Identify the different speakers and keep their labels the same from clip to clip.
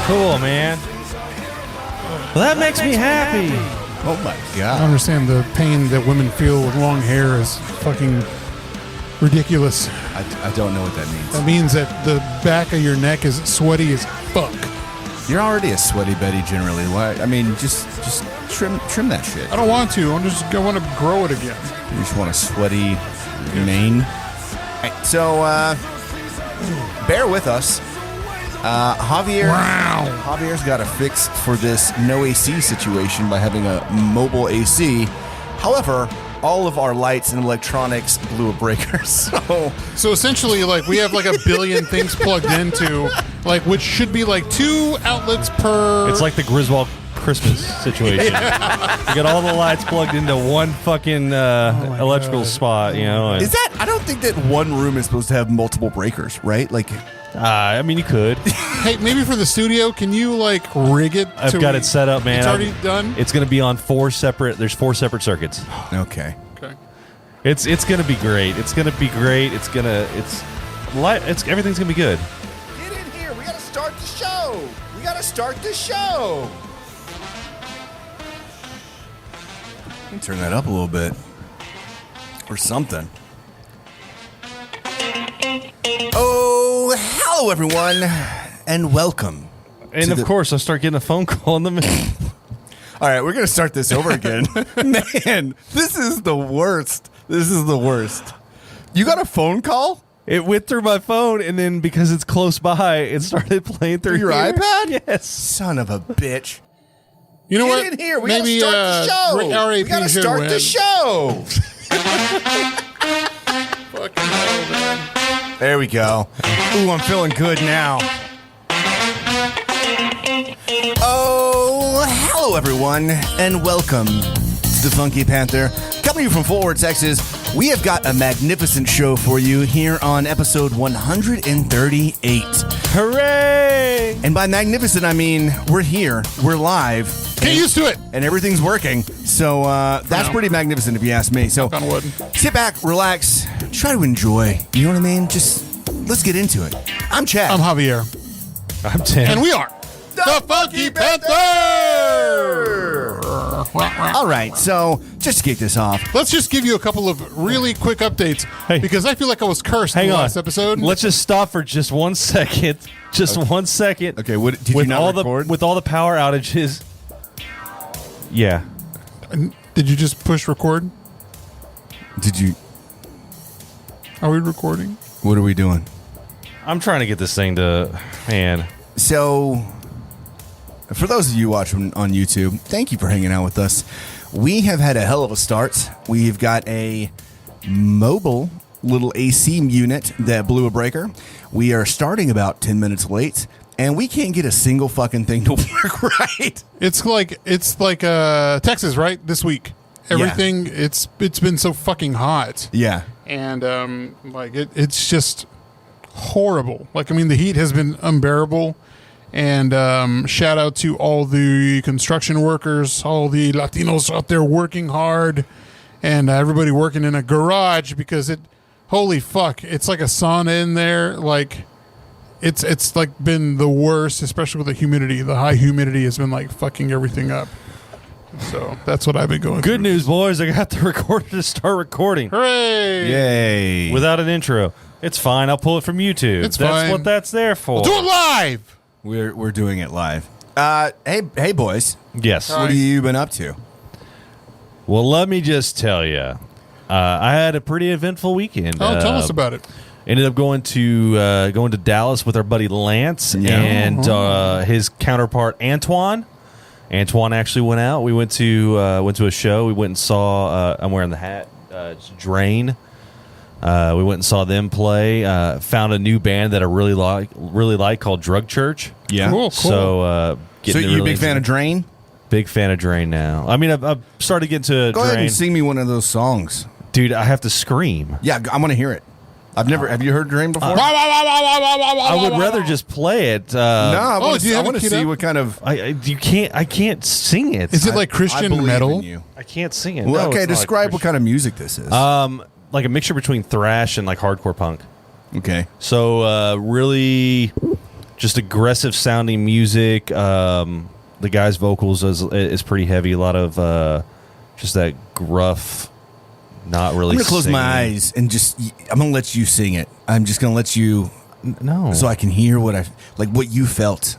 Speaker 1: cool, man. Well, that makes me happy.
Speaker 2: Oh my
Speaker 3: I
Speaker 2: god.
Speaker 3: understand the pain that women feel with long hair is fucking ridiculous.
Speaker 2: I don't know what that means.
Speaker 3: That means that the back of your neck is sweaty as fuck.
Speaker 2: You're already a sweaty Betty generally. Why? I mean, just trim that shit.
Speaker 3: I don't want to. I want to grow it again.
Speaker 2: You just want a sweaty mane. All right, so bear with us. Javier's got a fix for this no AC situation by having a mobile AC. However, all of our lights and electronics blew a breaker.
Speaker 3: So essentially, like, we have like a billion things plugged into, like, which should be like 2 outlets per.
Speaker 1: It's like the Griswold Christmas situation. You got all the lights plugged into one fucking electrical spot, you know.
Speaker 2: Is that? I don't think that one room is supposed to have multiple breakers, right? Like,
Speaker 1: I mean, you could.
Speaker 3: Hey, maybe for the studio, can you like rig it?
Speaker 1: I've got it set up, man.
Speaker 3: It's already done.
Speaker 1: It's going to be on 4 separate. There's 4 separate circuits.
Speaker 2: okay.
Speaker 3: Okay.
Speaker 1: It's going to be great. It's going to be great. It's everything's going to be good.
Speaker 2: Get in here. We got to start the show. Let me turn that up a little bit. Or something. Oh, hello, everyone. And welcome.
Speaker 1: And of course, I start getting a phone call in the middle.
Speaker 2: All right, we're going to start this over again. Man, this is the worst. You got a phone call?
Speaker 1: It went through my phone, and then because it's close by, it started playing through
Speaker 2: your
Speaker 1: here.
Speaker 2: iPad?
Speaker 1: Yes.
Speaker 2: Son of a bitch.
Speaker 3: You know what?
Speaker 2: Get in here. We
Speaker 3: Maybe
Speaker 2: got to start the show. We got to start the show.
Speaker 3: Fucking hell, man.
Speaker 2: There we go. Ooh, I'm feeling good now. Oh, hello, everyone, and welcome to the Funky Panther. Coming to you from Fort Worth, Texas, we have got a magnificent show for you here on episode 138.
Speaker 1: Hooray!
Speaker 2: And by magnificent, I mean we're here, we're live.
Speaker 3: Get used to it.
Speaker 2: And everything's working. So that's pretty magnificent if you ask me. So
Speaker 3: Knock on wood.
Speaker 2: sit back, relax, try to enjoy. You know what I mean? Just let's get into it. I'm Chad.
Speaker 3: I'm Javier.
Speaker 1: I'm Tim.
Speaker 3: And we are
Speaker 2: the Funky Panther! All right, so just to kick this off.
Speaker 3: Let's just give you a couple of really quick updates because I feel like I was cursed in the last episode.
Speaker 1: Let's just stop for just 1 second. Just 1 second.
Speaker 2: Okay, what did you not record?
Speaker 1: With all the power outages. Yeah.
Speaker 3: Did you just push record?
Speaker 2: Did you?
Speaker 3: Are we recording?
Speaker 2: What are we doing?
Speaker 1: I'm trying to get this thing to, man.
Speaker 2: So, for those of you watching on YouTube, thank you for hanging out with us. We have had a hell of a start. We've got a mobile little AC unit that blew a breaker. We are starting about 10 minutes late, and we can't get a single fucking thing to work right.
Speaker 3: It's like Texas, right? This week, everything it's been so fucking hot.
Speaker 2: Yeah,
Speaker 3: and it's just horrible. Like, I mean, the heat has been unbearable. And shout out to all the construction workers, all the Latinos out there working hard, and everybody working in a garage because holy fuck, it's like a sauna in there. Like, it's like been the worst, especially with the humidity. The high humidity has been like fucking everything up. So that's what I've been going through.
Speaker 1: Good news, boys. I got the recorder to start recording.
Speaker 3: Hooray!
Speaker 2: yay!
Speaker 1: Without an intro. It's fine. I'll pull it from YouTube.
Speaker 3: It's
Speaker 1: That's
Speaker 3: fine.
Speaker 1: what that's there for.
Speaker 3: Do it live.
Speaker 2: We're doing it live. Hey boys.
Speaker 1: Yes.
Speaker 2: What have you been up to?
Speaker 1: Well, let me just tell you. I had a pretty eventful weekend.
Speaker 3: Oh, tell us about it.
Speaker 1: Ended up going to Dallas with our buddy Lance and his counterpart Antoine. Antoine actually went out. We went to a show. We went and saw. I'm wearing the hat. It's Drain. We went and saw them play. Found a new band that I really like called Drug Church.
Speaker 2: Yeah.
Speaker 3: Cool.
Speaker 1: So,
Speaker 2: So you a big fan of Drain?
Speaker 1: Big fan of Drain now. I mean, I've started getting to
Speaker 2: Go
Speaker 1: Drain.
Speaker 2: ahead and sing me one of those songs.
Speaker 1: Dude, I have to scream.
Speaker 2: Yeah, I want to hear it. Have you heard Drain before?
Speaker 1: I would rather just play it.
Speaker 2: No, I want
Speaker 3: do you have
Speaker 2: to
Speaker 3: it queued
Speaker 2: see
Speaker 3: up?
Speaker 2: what kind of.
Speaker 1: I can't sing it.
Speaker 3: Is it like Christian
Speaker 2: believe
Speaker 3: metal?
Speaker 2: in you.
Speaker 1: I can't sing it.
Speaker 2: Well,
Speaker 1: No,
Speaker 2: okay,
Speaker 1: it's not
Speaker 2: describe
Speaker 1: like
Speaker 2: what kind of music this is.
Speaker 1: like a mixture between thrash and like hardcore punk.
Speaker 2: Okay.
Speaker 1: So really just aggressive sounding music. The guy's vocals is pretty heavy. A lot of just that gruff, not really.
Speaker 2: I'm gonna close
Speaker 1: singing.
Speaker 2: my eyes and I'm gonna let you sing it. I'm just gonna let you.
Speaker 1: No,
Speaker 2: So I can hear what you felt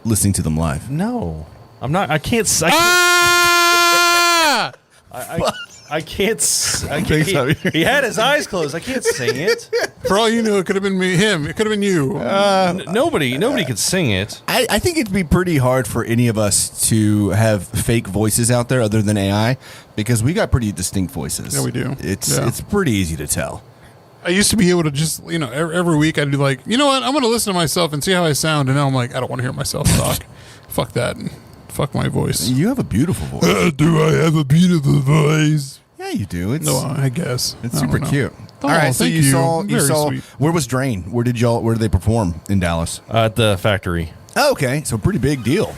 Speaker 2: listening to them live.
Speaker 1: no, I'm not. I can't. I can't. He had his eyes closed. I can't sing it.
Speaker 3: For all you knew, it could have been him. It could have been you.
Speaker 1: Nobody could sing it.
Speaker 2: I think it'd be pretty hard for any of us to have fake voices out there other than AI because we got pretty distinct voices.
Speaker 3: Yeah, we do.
Speaker 2: It's pretty easy to tell.
Speaker 3: I used to be able to just, every week I'd be like, you know what? I'm going to listen to myself and see how I sound. And now I'm like, I don't want to hear myself talk. Fuck that. Fuck my voice.
Speaker 2: You have a beautiful voice.
Speaker 3: Do I have a beautiful voice?
Speaker 2: Yeah, you do.
Speaker 3: No, I guess.
Speaker 2: It's
Speaker 3: I
Speaker 2: super
Speaker 3: don't know.
Speaker 2: cute.
Speaker 3: Oh,
Speaker 2: All right, so
Speaker 3: thank
Speaker 2: you saw
Speaker 3: Very sweet.
Speaker 2: where was Drain? Where did they perform in Dallas?
Speaker 1: At the factory.
Speaker 2: Oh, okay, so pretty big deal.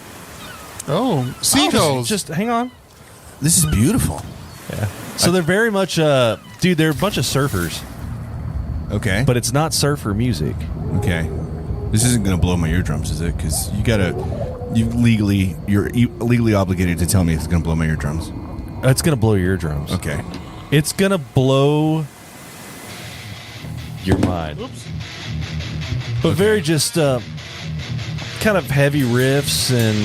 Speaker 3: Oh, seagulls.
Speaker 1: Just hang on.
Speaker 2: This is beautiful.
Speaker 1: Yeah. So they're very much, dude. They're a bunch of surfers,
Speaker 2: Okay,
Speaker 1: but it's not surfer music.
Speaker 2: okay, this isn't gonna blow my eardrums, is it? Because you're legally obligated to tell me it's gonna blow my eardrums.
Speaker 1: It's gonna blow your eardrums.
Speaker 2: Okay,
Speaker 1: It's gonna blow your mind.
Speaker 3: Oops.
Speaker 1: But very just kind of heavy riffs and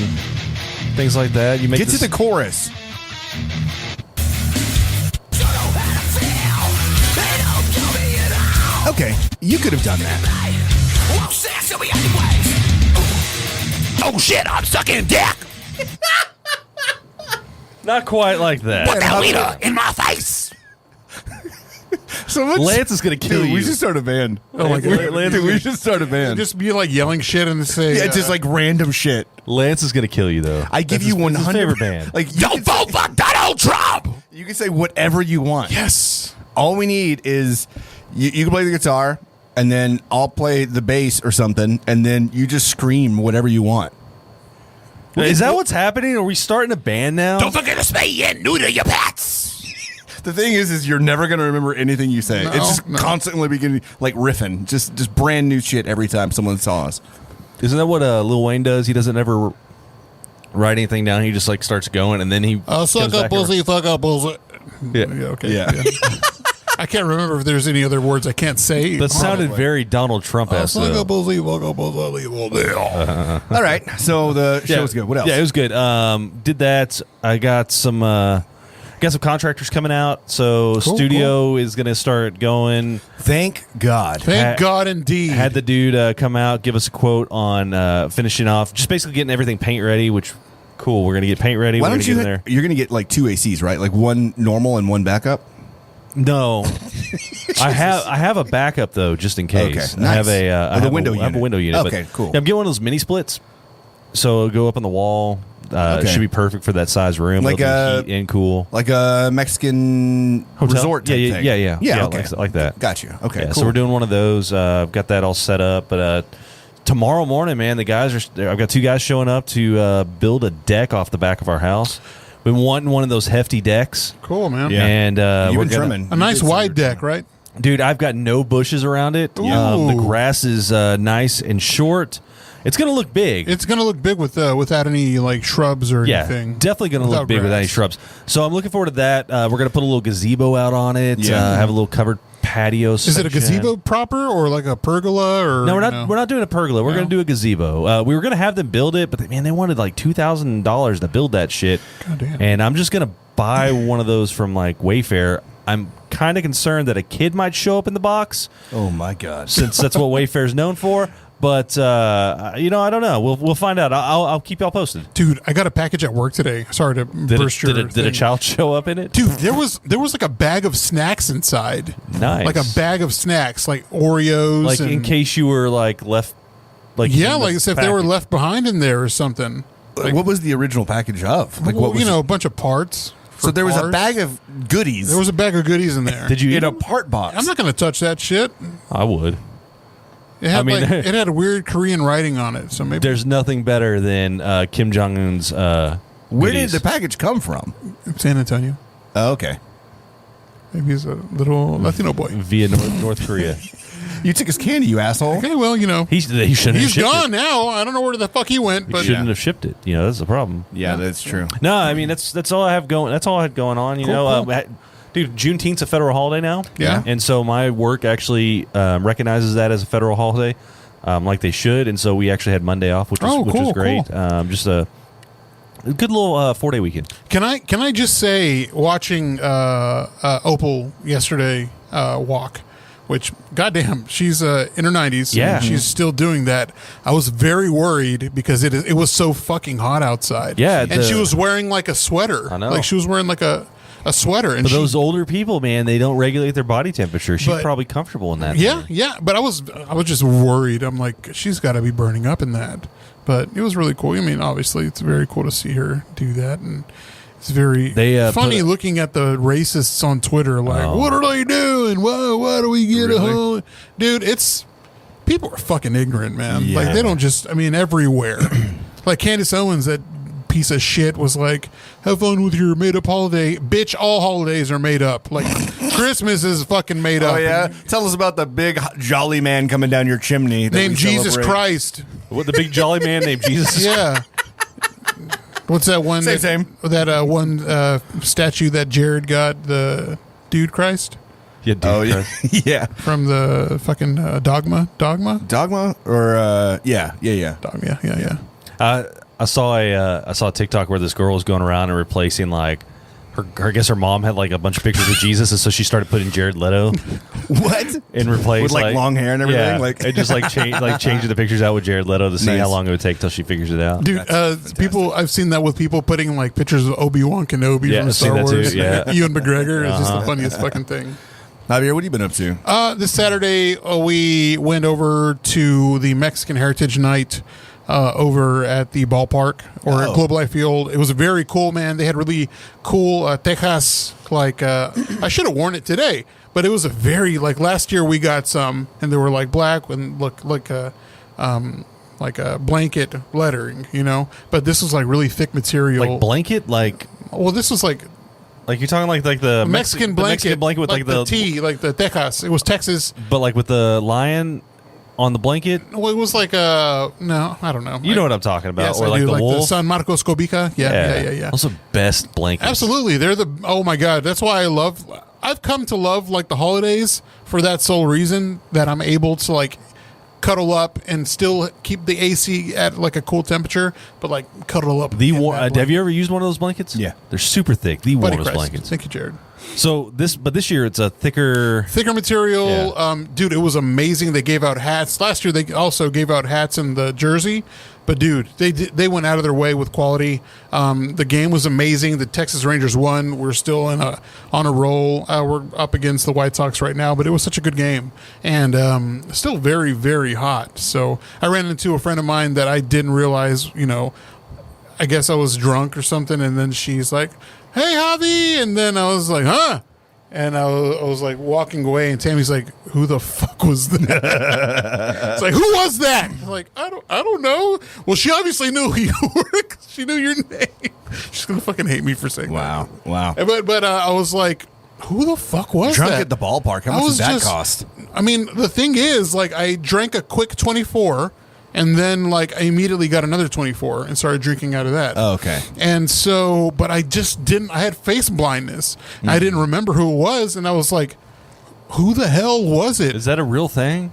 Speaker 1: things like that. You make
Speaker 2: get to the chorus. Okay, you could have done that.
Speaker 4: Oh shit, I'm sucking dick!
Speaker 1: Not quite like that.
Speaker 4: Put that leader in my face!
Speaker 2: So much,
Speaker 1: Lance is gonna kill
Speaker 2: dude,
Speaker 1: you.
Speaker 2: we should start a band.
Speaker 3: Oh my God.
Speaker 2: Dude, we should start a band.
Speaker 3: Just be like yelling shit and say,
Speaker 2: Yeah, just like random shit.
Speaker 1: Lance is gonna kill you though.
Speaker 2: I give
Speaker 1: That's
Speaker 2: you
Speaker 1: his
Speaker 2: 100
Speaker 1: favorite band.
Speaker 2: Like
Speaker 4: Yo, vote for Donald Trump!
Speaker 2: you can say whatever you want.
Speaker 3: yes.
Speaker 2: All we need is you can play the guitar, and then I'll play the bass or something, and then you just scream whatever you want.
Speaker 1: Is that what's happening? Are we starting a band now?
Speaker 4: Don't forget to spay and neuter your pets!
Speaker 2: The thing is you're never going to remember anything you say.
Speaker 3: No,
Speaker 2: It's just
Speaker 3: no.
Speaker 2: constantly beginning like riffing, just brand new shit every time someone saw us.
Speaker 1: Isn't that what Lil Wayne does? He doesn't ever write anything down. He just like starts going, and then he
Speaker 3: Suck
Speaker 1: comes
Speaker 3: up
Speaker 1: back and-
Speaker 3: pussy, fuck up pussy.
Speaker 1: Yeah.
Speaker 3: Okay.
Speaker 2: Yeah.
Speaker 3: I can't remember if there's any other words I can't say.
Speaker 1: That sounded
Speaker 3: Probably.
Speaker 1: very Donald Trump-esque.
Speaker 3: Suck
Speaker 1: though.
Speaker 3: up pussy, fuck up pussy, evil deal.
Speaker 2: All right, so the show was good. What else?
Speaker 1: Yeah, it was good. Did that. I got some contractors coming out. So
Speaker 3: Cool,
Speaker 1: studio is going to start going.
Speaker 2: Thank God.
Speaker 3: Thank God indeed.
Speaker 1: Had the dude come out, give us a quote on finishing off, just basically getting everything paint ready. Which cool. We're going to get paint ready.
Speaker 2: Why
Speaker 1: We're
Speaker 2: don't
Speaker 1: gonna
Speaker 2: you?
Speaker 1: get in there.
Speaker 2: You're going to get like 2 ACs, right? Like one normal and one backup.
Speaker 1: No, I have a backup though, just in case.
Speaker 2: Okay,
Speaker 1: I have
Speaker 2: nice.
Speaker 1: a I
Speaker 2: With a
Speaker 1: have
Speaker 2: window
Speaker 1: I have a
Speaker 2: unit.
Speaker 1: window unit.
Speaker 2: Okay,
Speaker 1: but
Speaker 2: cool.
Speaker 1: Yeah, I'm getting one of those mini splits, so it'll go up on the wall. It should be perfect for that size room.
Speaker 2: Like
Speaker 1: It'll
Speaker 2: a-
Speaker 1: be heat and cool
Speaker 2: Like a Mexican
Speaker 1: Hotel?
Speaker 2: resort type thing.
Speaker 1: Yeah,
Speaker 2: okay.
Speaker 1: like that.
Speaker 2: Got you. Okay,
Speaker 1: Yeah,
Speaker 2: cool.
Speaker 1: so we're doing one of those. I've got that all set up, but tomorrow morning, man, the guys are. I've got 2 guys showing up to build a deck off the back of our house. We've been wanting one of those hefty decks,
Speaker 3: Cool, man.
Speaker 2: Yeah.
Speaker 1: and
Speaker 2: You've
Speaker 1: we're
Speaker 2: been
Speaker 1: gonna,
Speaker 2: trimming.
Speaker 3: A nice
Speaker 2: You did
Speaker 3: wide
Speaker 2: some
Speaker 3: deck, right?
Speaker 1: dude. I've got no bushes around it.
Speaker 3: Ooh.
Speaker 1: The grass is nice and short. It's gonna look big.
Speaker 3: It's going to look big without any like shrubs or
Speaker 1: Yeah,
Speaker 3: anything.
Speaker 1: definitely going to look
Speaker 3: Without
Speaker 1: big without any
Speaker 3: grass.
Speaker 1: shrubs. So I'm looking forward to that. We're going to put a little gazebo out on it.
Speaker 2: Yeah.
Speaker 1: Have a little covered patio.
Speaker 3: Is it a gazebo proper or like a pergola or
Speaker 1: No, we're not. We're not doing a pergola. We're
Speaker 3: No?
Speaker 1: going to do a gazebo. We were going to have them build it, but they wanted like $2,000 to build that shit.
Speaker 3: God damn.
Speaker 1: And I'm just going to buy one of those from like Wayfair. I'm kind of concerned that a kid might show up in the box,
Speaker 2: Oh my God.
Speaker 1: since that's what Wayfair's known for. But I don't know. We'll find out. I'll keep y'all posted.
Speaker 3: Dude, I got a package at work today. Sorry to burst your
Speaker 1: Did a
Speaker 3: thing.
Speaker 1: child show up in it?
Speaker 3: Dude, there was like a bag of snacks inside.
Speaker 1: Nice.
Speaker 3: Like a bag of snacks, like Oreos.
Speaker 1: Like
Speaker 3: and,
Speaker 1: in case you were like left, like
Speaker 3: yeah,
Speaker 1: in the
Speaker 3: like as if they were
Speaker 1: package.
Speaker 3: left behind in there or something. Like,
Speaker 2: what was the original package of? Like
Speaker 3: well,
Speaker 2: what was
Speaker 3: a bunch of parts.
Speaker 2: So
Speaker 3: for
Speaker 2: there was a
Speaker 3: cars.
Speaker 2: bag of goodies.
Speaker 3: There was a bag of goodies in there.
Speaker 1: Did you eat
Speaker 2: in a
Speaker 1: them?
Speaker 2: part box.
Speaker 3: I'm not going to touch that shit.
Speaker 1: I would.
Speaker 3: It had
Speaker 1: I mean-
Speaker 3: it had weird Korean writing on it, so maybe
Speaker 1: There's nothing better than Kim Jong Un's.
Speaker 2: Where did the package come from?
Speaker 3: San Antonio.
Speaker 2: Oh, okay.
Speaker 3: Maybe he's a little Latino boy.
Speaker 1: via North Korea.
Speaker 2: You took his candy, you asshole.
Speaker 3: Okay, well,
Speaker 1: he shouldn't.
Speaker 3: he's gone now. I don't know where the fuck he went, but
Speaker 1: shouldn't have shipped it. That's the problem.
Speaker 2: Yeah, that's true.
Speaker 1: No, I mean that's all I have going. That's all I had going on.
Speaker 3: Cool.
Speaker 1: Dude, Juneteenth's a federal holiday now.
Speaker 3: Yeah.
Speaker 1: And so my work actually recognizes that as a federal holiday, like they should. And so we actually had Monday off, which was great.
Speaker 3: Cool.
Speaker 1: Just a good little 4-day weekend.
Speaker 3: Can I just say, watching Opal yesterday walk, which goddamn, she's in her 90s.
Speaker 1: Yeah.
Speaker 3: And she's still doing that. I was very worried because it was so fucking hot outside.
Speaker 1: Yeah,
Speaker 3: and she was wearing like a sweater.
Speaker 1: I know.
Speaker 3: Like she was wearing like a sweater. And
Speaker 1: But those older people, man, they don't regulate their body temperature. She's
Speaker 3: But-
Speaker 1: probably comfortable in that.
Speaker 3: Yeah,
Speaker 1: thing.
Speaker 3: yeah. But I was just worried. I'm like, she's got to be burning up in that. But it was really cool. I mean, obviously, it's very cool to see her do that, and it's very funny looking at the racists on Twitter. Like, what are they doing? Why do we get a whole dude? It's people are fucking ignorant, man.
Speaker 1: Yeah.
Speaker 3: Like they don't just. I mean, everywhere. Like Candace Owens, that piece of shit, was like, have fun with your made up holiday. Bitch, all holidays are made up. Like Christmas is fucking made up.
Speaker 2: Oh, yeah? Tell us about the big jolly man coming down your chimney.
Speaker 3: Named Jesus Christ.
Speaker 1: What, the big jolly man named Jesus?
Speaker 3: Yeah. What's that one?
Speaker 2: Same.
Speaker 3: That one statue that Jared got, the Dude Christ?
Speaker 1: Yeah, dude.
Speaker 2: Oh, yeah. Yeah.
Speaker 3: From the fucking Dogma?
Speaker 2: Dogma? Or, yeah.
Speaker 3: Dogma, yeah.
Speaker 1: I saw a TikTok where this girl was going around and replacing like her. I guess her mom had like a bunch of pictures of Jesus, and so she started putting Jared Leto
Speaker 2: What?
Speaker 1: and replaced
Speaker 2: With, like, long hair and everything?
Speaker 1: Yeah,
Speaker 2: Like-
Speaker 1: and just changing the pictures out with Jared Leto to see
Speaker 2: Nice.
Speaker 1: how long it would take till she figures it out.
Speaker 3: Dude, people, I've seen that with people putting like pictures of Obi-Wan Kenobi
Speaker 1: Yeah,
Speaker 3: from
Speaker 1: I've seen
Speaker 3: Star
Speaker 1: that too,
Speaker 3: Wars.
Speaker 1: yeah.
Speaker 3: Ewan McGregor is just the funniest fucking thing.
Speaker 2: Javier, what have you been up to?
Speaker 3: This Saturday, we went over to the Mexican Heritage Night over at the ballpark or at Globe Life Field. It was very cool, man. They had really cool Tejas. I should have worn it today, but it was a very last year we got some, and they were like black and look like a blanket lettering, But this was like really thick material.
Speaker 1: Like blanket,
Speaker 3: well, this was like
Speaker 1: you're talking like the
Speaker 3: Mexican
Speaker 1: the
Speaker 3: blanket,
Speaker 1: Mexican blanket with like the
Speaker 3: T, like the Tejas. It was Texas.
Speaker 1: but like with the lion on the blanket.
Speaker 3: Well, it was like no, I don't know.
Speaker 1: You know what I'm talking about,
Speaker 3: Yes,
Speaker 1: or
Speaker 3: I
Speaker 1: like
Speaker 3: do.
Speaker 1: the
Speaker 3: Like
Speaker 1: wolf.
Speaker 3: the San Marcos Cobica. Yeah.
Speaker 1: Those are best blankets.
Speaker 3: Absolutely, they're oh my god, that's why I've come to love like the holidays for that sole reason, that I'm able to like cuddle up and still keep the AC at like a cool temperature, but like cuddle up.
Speaker 1: Have you ever used one of those blankets?
Speaker 2: Yeah.
Speaker 1: They're super thick. The
Speaker 3: Buddy
Speaker 1: warmest
Speaker 3: Christ.
Speaker 1: blankets.
Speaker 3: Thank you, Jared.
Speaker 1: So this year it's a thicker
Speaker 3: material.
Speaker 1: Yeah.
Speaker 3: Dude, it was amazing. They gave out hats last year. They also gave out hats in the jersey, but dude, they went out of their way with quality. The game was amazing. The Texas Rangers won. We're still on a roll. We're up against the White Sox right now, but it was such a good game, and still very, very hot. So I ran into a friend of mine that I didn't realize, I guess I was drunk or something, and then she's like, "Hey, Javi," and then I was like, "Huh?" And I was like walking away, and Tammy's like, "Who the fuck was that?" It's like, "Who was that?" I'm like, I don't know. Well, she obviously knew who you were. 'Cause she knew your name. She's gonna fucking hate me for saying
Speaker 2: Wow.
Speaker 3: that. But I was like, "Who the fuck was
Speaker 2: Drunk
Speaker 3: that?"
Speaker 2: at the ballpark. How much does that cost?
Speaker 3: I mean, the thing is, like, I drank a quick 24, and then like I immediately got another 24 and started drinking out of that.
Speaker 2: Oh, okay.
Speaker 3: And so, but I just didn't. I had face blindness. I didn't remember who it was, and I was like, "Who the hell was it?"
Speaker 1: Is that a real thing?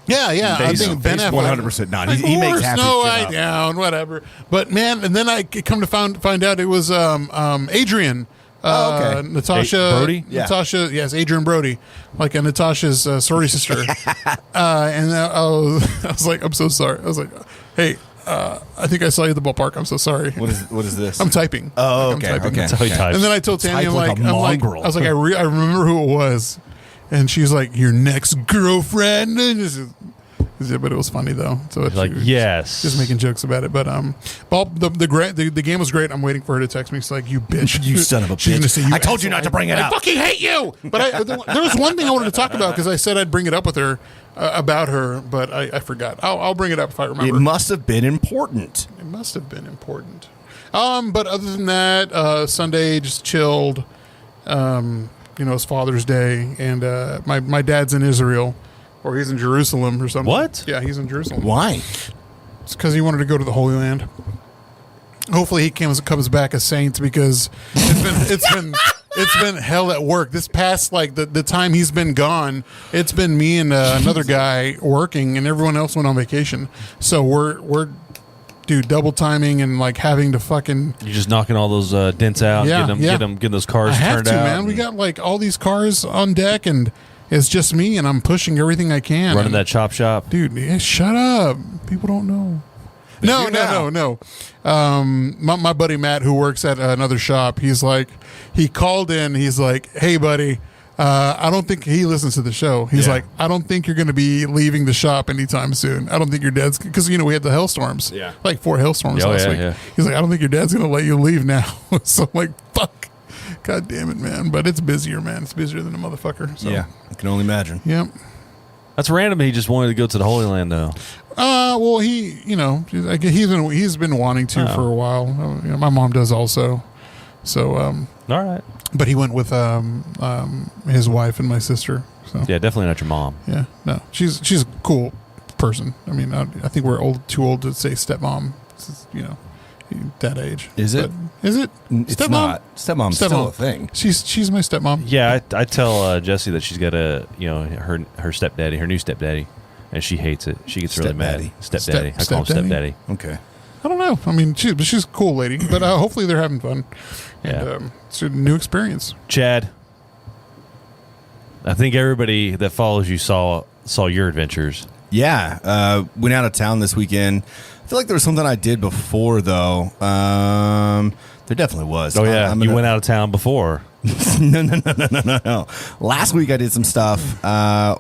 Speaker 3: Yeah. I think Ben Affleck.
Speaker 2: 100% not.
Speaker 3: Of
Speaker 2: He makes
Speaker 3: course,
Speaker 2: half his
Speaker 3: no,
Speaker 2: shit
Speaker 3: I
Speaker 2: up.
Speaker 3: down, whatever. But man, and then I come to find out it was Adrian.
Speaker 2: Okay.
Speaker 3: Natasha
Speaker 1: Brody?
Speaker 2: Yeah.
Speaker 3: Natasha, yes, Adrian Brody, like Natasha's sorority sister. And I was like, "I'm so sorry." I was like, "Hey, I think I saw you at the ballpark. I'm so sorry."
Speaker 2: What is this?
Speaker 3: I'm typing.
Speaker 2: Oh,
Speaker 3: I'm
Speaker 2: okay.
Speaker 3: typing.
Speaker 2: Okay.
Speaker 1: That's how he types.
Speaker 3: And then I told Tammy,
Speaker 2: Type like a
Speaker 3: I
Speaker 2: mongrel.
Speaker 3: was like, I remember who it was, and she's like, "Your next girlfriend." And but it was funny though. So
Speaker 1: You're like,
Speaker 3: she was
Speaker 1: yes.
Speaker 3: just making jokes about it. But the game was great. I'm waiting for her to text me. She's like, "You bitch,
Speaker 2: You son of a
Speaker 3: She's gonna
Speaker 2: bitch.
Speaker 3: say, "You
Speaker 2: I told you not to bring it
Speaker 3: I
Speaker 2: up.
Speaker 3: fucking hate you." But there was one thing I wanted to talk about because I said I'd bring it up with her about her, but I forgot. I'll bring it up if I
Speaker 2: It
Speaker 3: remember.
Speaker 2: must have been important.
Speaker 3: It must have been important. But other than that, Sunday just chilled. It's Father's Day, and my dad's in Israel, or he's in Jerusalem or something.
Speaker 1: What?
Speaker 3: Yeah, he's in Jerusalem.
Speaker 2: Why?
Speaker 3: It's because he wanted to go to the Holy Land. Hopefully, he comes back a saint because it's been hell at work. This past the time he's been gone, it's been me and another guy working, and everyone else went on vacation. So we're double timing and like having to fucking.
Speaker 1: You're just knocking all those dents out.
Speaker 3: Yeah,
Speaker 1: getting those cars
Speaker 3: I have
Speaker 1: turned
Speaker 3: to,
Speaker 1: out.
Speaker 3: man. We got like all these cars on deck, and it's just me, and I'm pushing everything I can.
Speaker 1: Running that chop shop.
Speaker 3: Dude, shut up. People don't know. No. My buddy Matt, who works at another shop, he called in. He's like, hey, buddy, I don't think he listens to the show. He's like, I don't think you're going to be leaving the shop anytime soon. I don't think your dad's, because, we had the hailstorms.
Speaker 1: Yeah.
Speaker 3: Like 4 hailstorms last week.
Speaker 1: Yeah.
Speaker 3: He's like, I don't think your dad's going to let you leave now. So I'm like, fuck. God damn it, man. But it's busier, man. It's busier than a motherfucker. So.
Speaker 2: Yeah, I can only imagine.
Speaker 3: Yep.
Speaker 1: That's random. He just wanted to go to the Holy Land, though.
Speaker 3: Well, he's been wanting to for a while. My mom does also. So,
Speaker 1: All right.
Speaker 3: but he went with his wife and my sister. So
Speaker 1: Yeah, definitely not your mom.
Speaker 3: yeah, no, she's a cool person. I mean, I think we're too old to say stepmom. It's, that age.
Speaker 2: Is it?
Speaker 3: Is it?
Speaker 2: It's
Speaker 3: Stepmom?
Speaker 2: not. Stepmom's still a thing.
Speaker 3: She's my stepmom.
Speaker 1: Yeah, I tell Jessie that she's got her stepdaddy, her new stepdaddy, and she hates it. She gets really mad. Stepdaddy. I call him
Speaker 3: Stepdaddy?
Speaker 1: stepdaddy.
Speaker 2: Okay.
Speaker 3: I don't know. I mean, she's a cool lady, but hopefully they're having fun.
Speaker 1: Yeah.
Speaker 3: And, it's a new experience.
Speaker 1: Chad, I think everybody that follows you saw your adventures.
Speaker 2: Yeah, went out of town this weekend. I feel like there was something I did before, though. There definitely was.
Speaker 1: Oh, yeah. You went out of town before.
Speaker 2: No. Last week I did some stuff.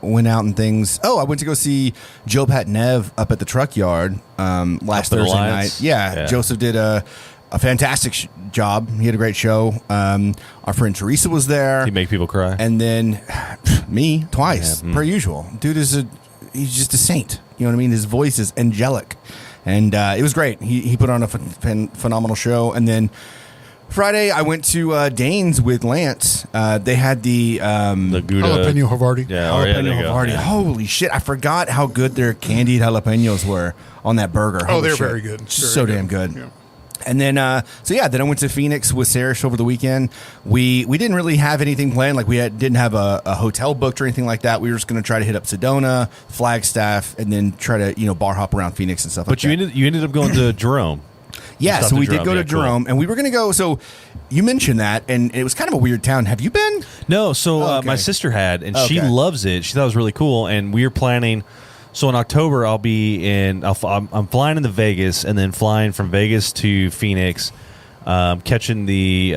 Speaker 2: Went out and things. Oh, I went to go see Joe Pat Nev up at the truck yard last Thursday night. Yeah, Joseph did a fantastic job. He had a great show. Our friend Teresa was there.
Speaker 1: He make people cry.
Speaker 2: And then me twice, per usual. Dude he's just a saint. You know what I mean? His voice is angelic. And it was great. He put on a phenomenal show. And then Friday, I went to Dane's with Lance. They had the
Speaker 1: Gouda
Speaker 3: jalapeno Havarti.
Speaker 1: Yeah,
Speaker 2: jalapeno Havarti.
Speaker 1: Yeah.
Speaker 2: Holy shit! I forgot how good their candied jalapenos were on that burger.
Speaker 3: Oh,
Speaker 2: Holy
Speaker 3: they're
Speaker 2: shit.
Speaker 3: very good.
Speaker 2: So
Speaker 3: Very
Speaker 2: damn good.
Speaker 3: Yeah.
Speaker 2: And then, then I went to Phoenix with Sarish over the weekend. We didn't really have anything planned. Like, didn't have a hotel booked or anything like that. We were just going to try to hit up Sedona, Flagstaff, and then try to, bar hop around Phoenix and stuff like that.
Speaker 1: But you ended up going to Jerome.
Speaker 2: Yeah, so we did go to Jerome, and we were going to go. So you mentioned that, and it was kind of a weird town. Have you been?
Speaker 1: No, so
Speaker 2: Okay.
Speaker 1: my sister had, and she
Speaker 2: Okay.
Speaker 1: loves it. She thought it was really cool, and we were planning. So in October, I'll be I'm flying into Vegas, and then flying from Vegas to Phoenix, catching the.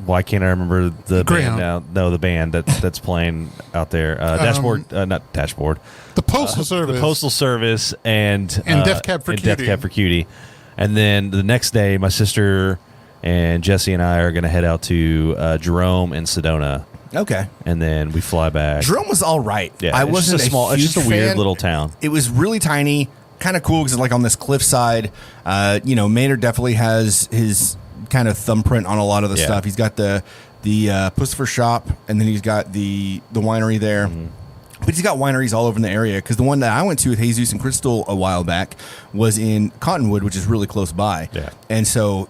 Speaker 1: Why can't I remember the
Speaker 3: Greyhound.
Speaker 1: band now? No, the band that's playing out there. Not Dashboard.
Speaker 3: The Postal Service.
Speaker 1: The Postal Service and
Speaker 3: Death Cab for Cutie.
Speaker 1: Death Cab for Cutie. And then the next day, my sister and Jesse and I are going to head out to Jerome and Sedona.
Speaker 2: Okay.
Speaker 1: And then we fly back.
Speaker 2: Jerome was all right.
Speaker 1: Yeah,
Speaker 2: I
Speaker 1: it's
Speaker 2: wasn't
Speaker 1: just
Speaker 2: a
Speaker 1: it's just a
Speaker 2: huge
Speaker 1: weird
Speaker 2: fan.
Speaker 1: little town.
Speaker 2: It was really tiny, kind of cool because it's like on this cliffside. Maynard definitely has his kind of thumbprint on a lot of the stuff. He's got the Pussifer shop, and then he's got the winery there. Mm-hmm. But he's got wineries all over in the area because the one that I went to with Jesus and Crystal a while back was in Cottonwood, which is really close by.
Speaker 1: Yeah.
Speaker 2: And so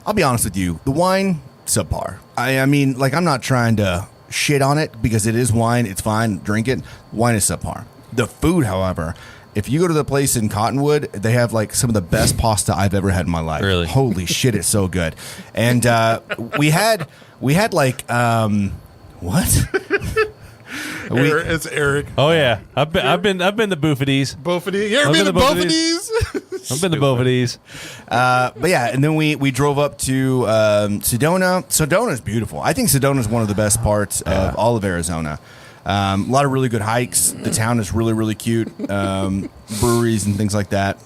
Speaker 2: I'll be honest with you, the wine, subpar. I mean, like, I'm not trying to shit on it because it is wine. It's fine. Drink it. Wine is subpar. The food, however, if you go to the place in Cottonwood, they have like some of the best pasta I've ever had in my life.
Speaker 1: Really?
Speaker 2: Holy shit, it's so good. And we had like what?
Speaker 3: It's Eric.
Speaker 1: Oh yeah, I've been to Boofeties.
Speaker 3: Bofity. You ever
Speaker 1: I've
Speaker 3: been to
Speaker 1: been to Bofeties.
Speaker 3: Bofeties?
Speaker 1: I've been to Boofeties.
Speaker 2: But yeah, and then we drove up to Sedona. Sedona's beautiful. I think Sedona is one of the best parts of all of Arizona. A lot of really good hikes. The town is really, really cute. Breweries and things like that.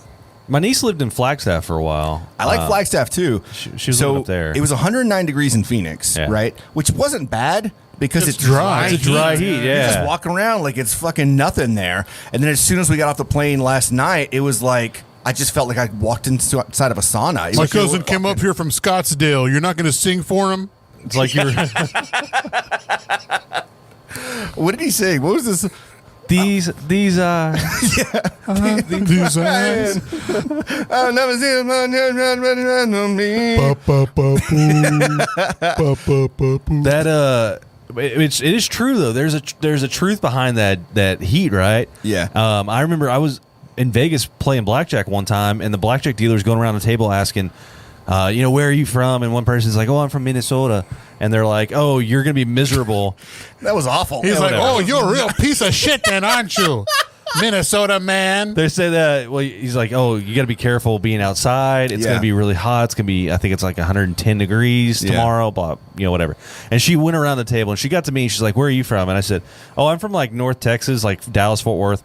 Speaker 1: My niece lived in Flagstaff for a while.
Speaker 2: I like Flagstaff too.
Speaker 1: She was living up there.
Speaker 2: It was 109 degrees in Phoenix, right? Which wasn't bad because it's dry.
Speaker 1: It's a dry heat,
Speaker 2: You're
Speaker 1: yeah.
Speaker 2: just walking around like it's fucking nothing there. And then as soon as we got off the plane last night, it was like I just felt like I walked inside of a sauna.
Speaker 3: My cousin came up here from Scottsdale. You're not going to sing for him?
Speaker 1: It's like you were.
Speaker 2: What did he say? What was this?
Speaker 1: These
Speaker 3: These eyes.
Speaker 2: I've never seen me.
Speaker 1: that it is true though. There's a truth behind that heat, right?
Speaker 2: Yeah.
Speaker 1: I remember I was in Vegas playing blackjack one time, and the blackjack dealer's going around the table asking, where are you from? And one person's like, oh, I'm from Minnesota. And they're like, oh, you're going to be miserable.
Speaker 2: That was awful.
Speaker 3: He's like, oh, you're a real piece of shit then, aren't you? Minnesota man.
Speaker 1: They say that, well, he's like, oh, you got to be careful being outside. It's going to be really hot. It's going to be, I think it's like 110 degrees tomorrow, blah, whatever. And she went around the table and she got to me. She's like, where are you from? And I said, oh, I'm from like North Texas, like Dallas, Fort Worth.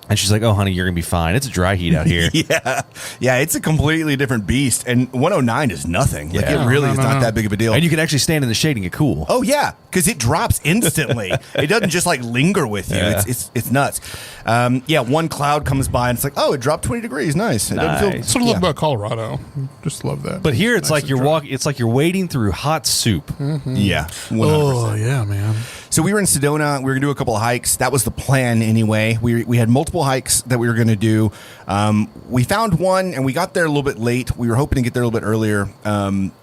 Speaker 1: And she's like, oh, honey, you're going to be fine. It's a dry heat out here.
Speaker 2: Yeah, it's a completely different beast. And 109 is nothing. Like, it really is not that big of a deal.
Speaker 1: And you can actually stand in the shade and get cool.
Speaker 2: Oh, yeah, because it drops instantly. It doesn't just, like, linger with you.
Speaker 1: Yeah.
Speaker 2: It's nuts. One cloud comes by, and it's like, oh, it dropped 20 degrees. Nice. It doesn't feel,
Speaker 3: Sort of love about Colorado. Just love that.
Speaker 1: But here, it's nice, like you're walking. It's like you're wading through hot soup.
Speaker 3: Mm-hmm.
Speaker 2: Yeah. 100%.
Speaker 3: Oh, yeah, man.
Speaker 2: So we were in Sedona. We were going to do a couple of hikes. That was the plan anyway. We had multiple hikes that we were going to do. We found one, and we got there a little bit late. We were hoping to get there a little bit earlier.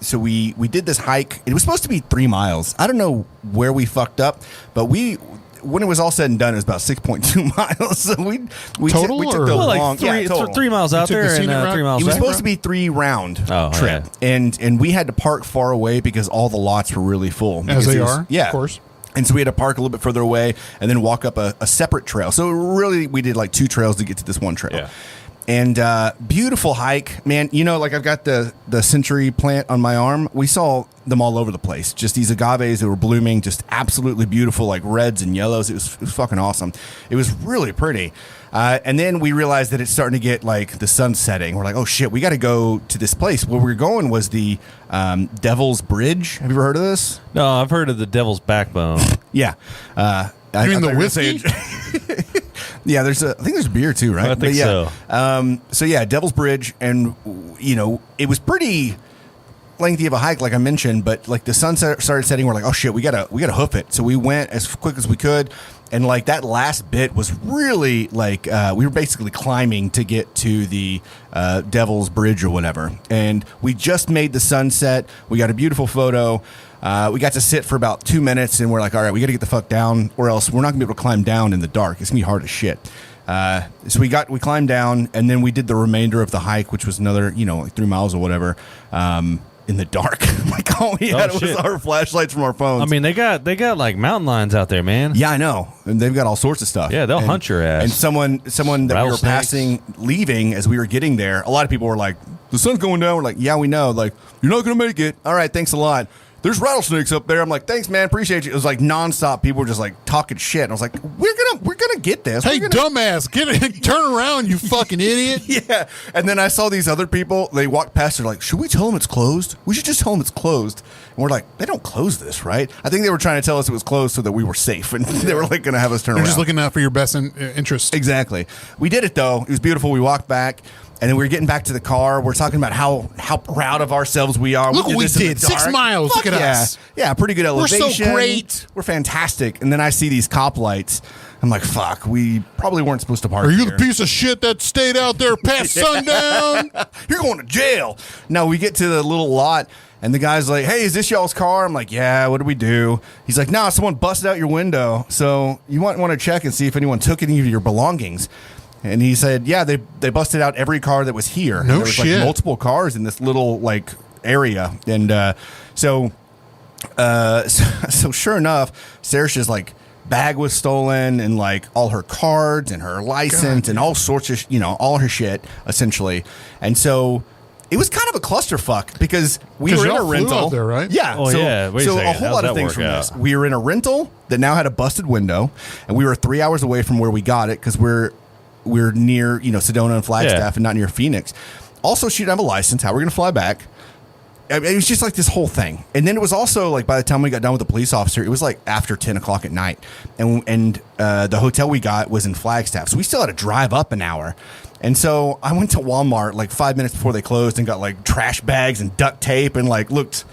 Speaker 2: So we did this hike. It was supposed to be 3 miles. I don't know where we fucked up, but when it was all said and done, it was about 6.2 miles. So we
Speaker 3: total
Speaker 2: took the
Speaker 1: well,
Speaker 2: long,
Speaker 1: like
Speaker 2: total.
Speaker 1: 3 miles out there and 3 miles
Speaker 2: It was
Speaker 1: back.
Speaker 2: supposed to be 3-round trip,
Speaker 1: yeah.
Speaker 2: and we had to park far away because all the lots were really full.
Speaker 3: As they
Speaker 2: are,
Speaker 3: of course.
Speaker 2: And so we had to park a little bit further away and then walk up a separate trail. So really, we did like 2 trails to get to this one trail.
Speaker 1: Yeah.
Speaker 2: And beautiful hike, man. Like I've got the century plant on my arm. We saw them all over the place. Just these agaves that were blooming, just absolutely beautiful, like reds and yellows. It was fucking awesome. It was really pretty. And then we realized that it's starting to get like the sun setting. We're like, oh shit, we got to go to this place. Where we were going was the Devil's Bridge. Have you ever heard of this?
Speaker 1: No, I've heard of the Devil's Backbone.
Speaker 2: Yeah.
Speaker 3: You mean the whiskey?
Speaker 2: Yeah, I think there's beer too, right?
Speaker 1: I think so.
Speaker 2: So yeah, Devil's Bridge, and it was pretty lengthy of a hike, like I mentioned, but like the sun started setting, we're like, oh shit, we gotta hoof it. So we went as quick as we could, and like that last bit was really like we were basically climbing to get to the Devil's Bridge or whatever, and we just made the sunset. We got a beautiful photo. We got to sit for about 2 minutes, and we're like, all right, we got to get the fuck down, or else we're not gonna be able to climb down in the dark. It's gonna be hard as shit. So we climbed down, and then we did the remainder of the hike, which was another, like 3 miles or whatever, in the dark. Like all we had was our flashlights from our phones.
Speaker 1: I mean, they got like mountain lions out there, man.
Speaker 2: Yeah, I know, and they've got all sorts of stuff.
Speaker 1: Yeah, they'll hunt your ass.
Speaker 2: And someone that we were passing, leaving as we were getting there, a lot of people were like, "The sun's going down." We're like, "Yeah, we know." Like, "You're not gonna make it." All right, thanks a lot. There's rattlesnakes up there. I'm like, thanks, man. Appreciate you. It was like nonstop. People were just like talking shit. And I was like, we're gonna get this.
Speaker 3: Hey, dumbass, turn around, you fucking idiot.
Speaker 2: Yeah. And then I saw these other people. They walked past. They're like, should we tell them it's closed? We should just tell them it's closed. And we're like, they don't close this, right? I think they were trying to tell us it was closed so that we were safe, and they were like going to have us turn around.
Speaker 3: They're just looking out for your best interest.
Speaker 2: Exactly. We did it though. It was beautiful. We walked back. And then we were getting back to the car. We're talking about how proud of ourselves we are.
Speaker 3: Look what we did. 6 miles. Look at us.
Speaker 2: Yeah, pretty good elevation.
Speaker 3: We're so great.
Speaker 2: We're fantastic. And then I see these cop lights. I'm like, fuck, we probably weren't supposed to park
Speaker 3: here. Are you
Speaker 2: here.
Speaker 3: the piece of shit that stayed out there past sundown?
Speaker 2: You're going to jail. No, we get to the little lot, and the guy's like, hey, is this y'all's car? I'm like, yeah, what do we do? He's like, no, someone busted out your window. So you might want to check and see if anyone took any of your belongings. And he said, yeah, they busted out every car that was here.
Speaker 3: No
Speaker 2: there was
Speaker 3: shit.
Speaker 2: Like multiple cars in this little like area. And so sure enough, Sarah's like bag was stolen, and like all her cards and her license and all sorts of, all her shit essentially. And so it was kind of a clusterfuck because we were in a rental
Speaker 3: out there, right?
Speaker 2: Yeah.
Speaker 1: Oh, yeah. Wait a second.
Speaker 2: A whole
Speaker 1: How's
Speaker 2: lot of
Speaker 1: that
Speaker 2: things
Speaker 1: work
Speaker 2: from
Speaker 1: out?
Speaker 2: this. We were in a rental that now had a busted window, and we were 3 hours away from where we got it because we're near, Sedona and Flagstaff and not near Phoenix. Also, she didn't have a license. How we're going to fly back? It was just like this whole thing. And then it was also like by the time we got done with the police officer, it was like after 10 o'clock at night. And the hotel we got was in Flagstaff. So we still had to drive up an hour. And so I went to Walmart like 5 minutes before they closed and got like trash bags and duct tape and like looked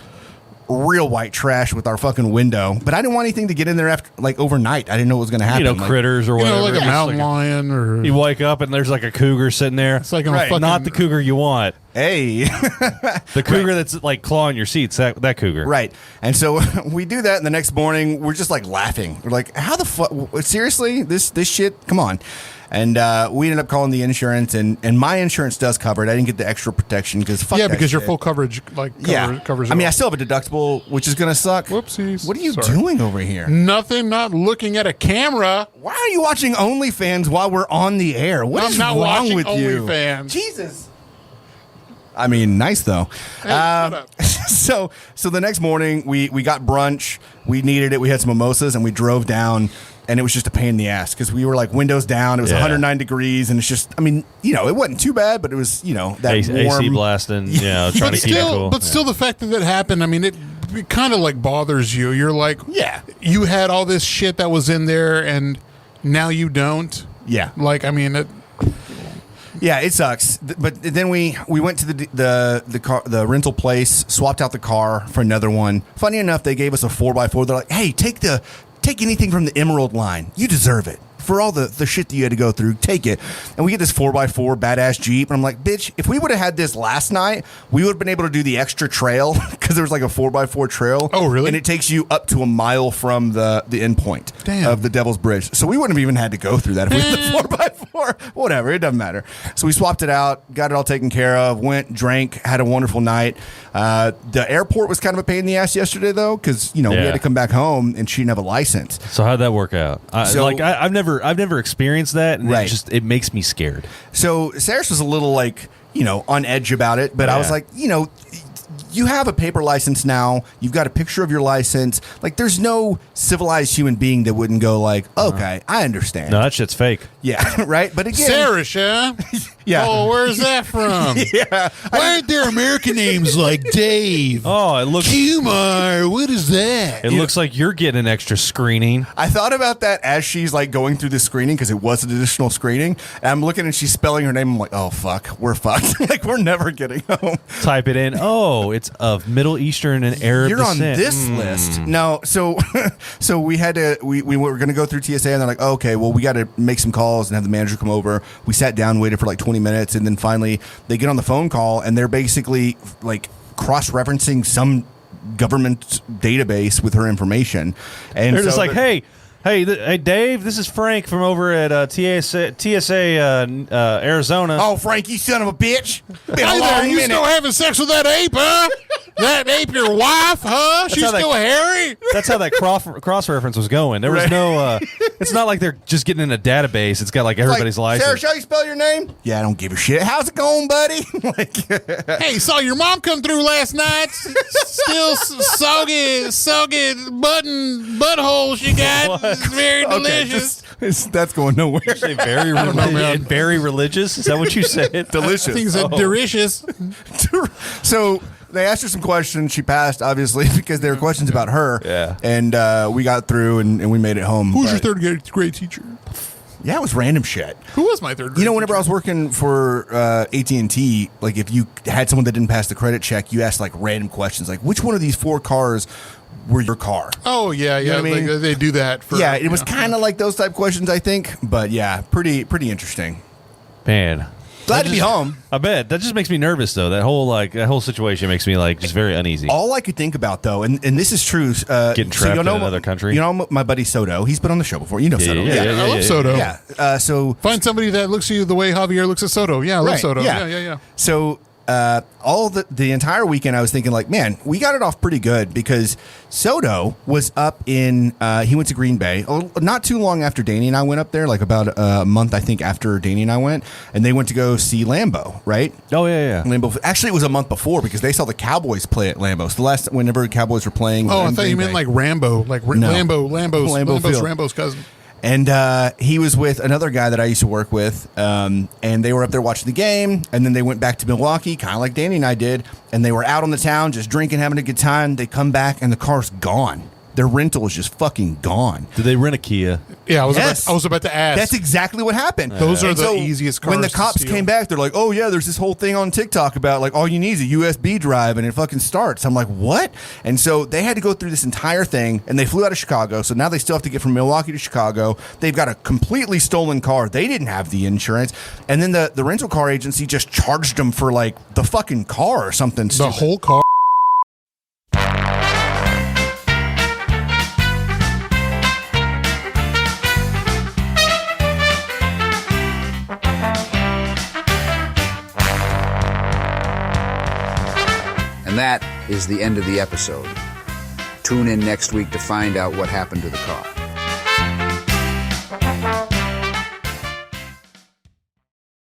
Speaker 2: real white trash with our fucking window. But I didn't want anything to get in there after like overnight. I didn't know what was going to happen.
Speaker 1: You know, critters or
Speaker 3: You
Speaker 1: whatever.
Speaker 3: know, like a
Speaker 1: It's
Speaker 3: mountain
Speaker 1: like
Speaker 3: lion or
Speaker 1: you wake up and there's like a cougar sitting there.
Speaker 3: it's like in a fucking,
Speaker 1: Not the cougar you want.
Speaker 2: Hey.
Speaker 1: The cougar that's like clawing your seats. That cougar.
Speaker 2: Right. And so we do that, and the next morning we're just like laughing. We're like, how the fuck? Seriously? This shit? Come on. And we ended up calling the insurance, and my insurance does cover it. I didn't get the extra protection because
Speaker 3: because your
Speaker 2: shit.
Speaker 3: full coverage covers it.
Speaker 2: I mean, I
Speaker 3: all.
Speaker 2: still have a deductible, which is going to suck.
Speaker 3: Whoopsies.
Speaker 2: What are you
Speaker 3: Sorry.
Speaker 2: doing over here?
Speaker 3: Nothing. Not looking at a camera.
Speaker 2: Why are you watching OnlyFans while we're on the air? What
Speaker 3: I'm
Speaker 2: is
Speaker 3: not
Speaker 2: wrong
Speaker 3: watching
Speaker 2: with you?
Speaker 3: OnlyFans.
Speaker 2: Jesus. I mean, nice though.
Speaker 3: Hey, shut up.
Speaker 2: So the next morning we got brunch. We needed it. We had some mimosas and we drove down, and it was just a pain in the ass because we were like windows down. It was 109 degrees, and it's just, I mean, it wasn't too bad, but it was, that warm.
Speaker 1: AC blasting, trying to keep it cool.
Speaker 3: But still, the fact that happened, I mean, it kind of like bothers you. You're like, you had all this shit that was in there, and now you don't.
Speaker 2: Yeah.
Speaker 3: Like, I mean,
Speaker 2: Yeah, it sucks. But then we went to the rental place, swapped out the car for another one. Funny enough, they gave us a 4x4. They're like, hey, take anything from the Emerald line. You deserve it. For all the shit that you had to go through, take it. And we get this 4x4 badass Jeep. And I'm like, bitch, if we would have had this last night, we would have been able to do the extra trail because there was like a 4x4 trail.
Speaker 3: Oh, really?
Speaker 2: And it takes you up to a mile from the end point of the Devil's Bridge. So we wouldn't have even had to go through that if we had the 4x4. Whatever, it doesn't matter. So we swapped it out, got it all taken care of, went, drank, had a wonderful night. The airport was kind of a pain in the ass yesterday, though, because, we had to come back home and she didn't have a license.
Speaker 1: So how'd that work out? I've never experienced that, and
Speaker 2: Right.
Speaker 1: it makes me scared.
Speaker 2: So Saris was a little like, on edge about it, but I was like, you have a paper license now. You've got a picture of your license. Like, there's no civilized human being that wouldn't go like, okay, I understand.
Speaker 1: No, that shit's fake.
Speaker 2: Yeah, right? But again...
Speaker 3: Sarish, huh?
Speaker 2: Yeah.
Speaker 3: Oh, where's that from?
Speaker 2: Yeah.
Speaker 3: Why aren't there American names like Dave?
Speaker 1: Oh, it looks
Speaker 3: Kumar, what is that?
Speaker 1: it looks like you're getting an extra screening.
Speaker 2: I thought about that as she's like going through the screening because it was an additional screening. And I'm looking and she's spelling her name. I'm like, oh, fuck. We're fucked. Like, we're never getting home.
Speaker 1: Type it in. Oh, it's of Middle Eastern and Arab
Speaker 2: You're on
Speaker 1: descent.
Speaker 2: this list. No, so we had to, we were going to go through TSA and they're like, oh, okay, well, we got to make some calls and have the manager come over. We sat down, waited for like 20 minutes, and then finally they get on the phone call and they're basically like cross-referencing some government database with her information. And
Speaker 1: They're just like, hey, Dave, this is Frank from over at TSA Arizona.
Speaker 2: oh, Frank, you son of a bitch. Been a
Speaker 3: Hey
Speaker 2: long
Speaker 3: there, you
Speaker 2: minute.
Speaker 3: still having sex with that ape, huh? That ape your wife, huh? She's
Speaker 1: how they-
Speaker 3: still hairy?
Speaker 1: That's how that cross reference was going. There was no. It's not like they're just getting in a database. It's got like everybody's
Speaker 2: Like,
Speaker 1: license.
Speaker 2: Sarah, shall you spell your name? Yeah, I don't give a shit. How's it going, buddy? Like,
Speaker 3: Hey, saw your mom come through last night. Still soggy butthole she got. It's very delicious.
Speaker 2: that's going nowhere.
Speaker 1: Say very very religious. Is that what you said?
Speaker 2: Delicious.
Speaker 3: I think it's delicious.
Speaker 2: So they asked her some questions. She passed, obviously, because there were questions about her.
Speaker 1: Yeah.
Speaker 2: And we got through and we made it home.
Speaker 3: Who's your
Speaker 2: But,
Speaker 3: third grade teacher?
Speaker 2: Yeah, it was random shit.
Speaker 3: Who was my third grade
Speaker 2: Whenever I
Speaker 3: teacher?
Speaker 2: was working for AT&T, like if you had someone that didn't pass the credit check, you asked like random questions, like which one of these 4 cars were your car?
Speaker 3: Oh, yeah, yeah.
Speaker 2: know what I mean?
Speaker 3: They do that for.
Speaker 2: Yeah, it was kind of like those type questions, I think. But yeah, pretty interesting.
Speaker 1: Man,
Speaker 2: Glad to be home.
Speaker 1: I bet that just makes me nervous though. That whole situation makes me like just very uneasy.
Speaker 2: All I could think about though, and this is true.
Speaker 1: Getting trapped in another country.
Speaker 2: You know my buddy Soto. He's been on the show before. You know Soto.
Speaker 1: yeah,
Speaker 3: I love
Speaker 1: yeah.
Speaker 3: Soto.
Speaker 2: Yeah. So
Speaker 3: Find somebody that looks at you the way Javier looks at Soto. Yeah, I love
Speaker 2: Right,
Speaker 3: Soto.
Speaker 2: yeah.
Speaker 3: Yeah.
Speaker 2: So all the entire weekend, I was thinking like, man, we got it off pretty good because Soto was up in. He went to Green Bay not too long after Danny and I went up there, like about a month I think after Danny and I went, and they went to go see Lambeau, right?
Speaker 1: Oh yeah.
Speaker 2: Lambeau. Actually, it was a month before because they saw the Cowboys play at Lambeau. So the last whenever the Cowboys were playing.
Speaker 3: Oh, I
Speaker 2: in
Speaker 3: thought you
Speaker 2: Green
Speaker 3: meant
Speaker 2: Bay.
Speaker 3: like Rambo,
Speaker 2: No.
Speaker 3: Lambo's
Speaker 2: Field.
Speaker 3: Rambo's cousin.
Speaker 2: And he was with another guy that I used to work with, and they were up there watching the game, and then they went back to Milwaukee, kind of like Danny and I did, and they were out on the town just drinking, having a good time. They come back, and the car's gone. their rental is just fucking gone.
Speaker 1: Did they rent a Kia?
Speaker 3: Yeah,
Speaker 2: Yes.
Speaker 3: I was about to ask.
Speaker 2: That's exactly what happened.
Speaker 3: Those are
Speaker 2: And
Speaker 3: the easiest cars
Speaker 2: When the
Speaker 3: to
Speaker 2: cops
Speaker 3: steal.
Speaker 2: came back, they're like, "Oh yeah, there's this whole thing on TikTok about like all you need is a USB drive and it fucking starts." I'm like, "What?" And so they had to go through this entire thing, and they flew out of Chicago. So now they still have to get from Milwaukee to Chicago. They've got a completely stolen car. They didn't have the insurance, and then the rental car agency just charged them for like the fucking car or something.
Speaker 3: the
Speaker 2: stupid.
Speaker 3: whole car.
Speaker 5: And that is the end of the episode. Tune in next week to find out what happened to the car.